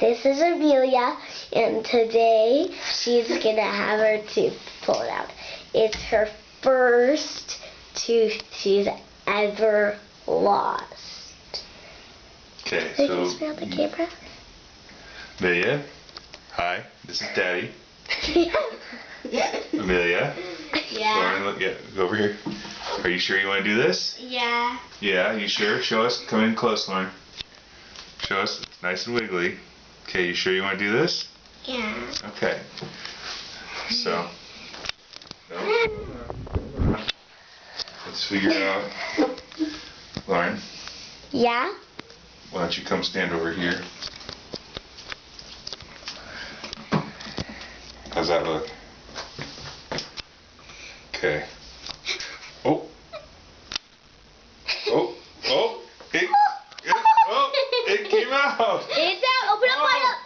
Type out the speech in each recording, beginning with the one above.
This is Amelia, and today she's gonna have her tooth pulled out. It's her first tooth she's ever lost. Okay, Can so you smell the camera? Amelia, hi, this is Daddy. Amelia, Yeah. Lauren, look, yeah, go over here. Are you sure you want to do this? Yeah. Yeah, you sure? Show us. Come in close, Lauren. Show us. It's nice and wiggly. Okay, you sure you want to do this? Yeah. Okay. So, no. Let's figure out. Lauren, Yeah? why don't you come stand over here? How's that look? Okay. Oh. Oh. Oh. It came out. It's out. Open up wide up.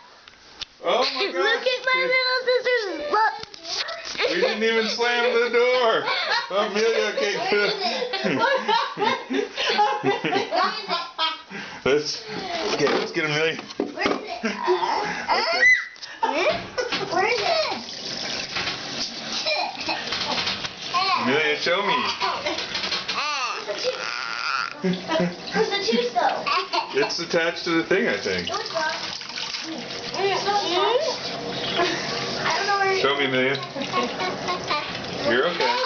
Oh my gosh. Look at my little sisters. Look. We didn't even slam the door. Amelia, okay, good. let's get Amelia. Where is it? Okay. Where is it? Amelia, show me. Where's the tooth though? It's attached to the thing, I think. I don't know where it is. Show me, Amelia. You're okay.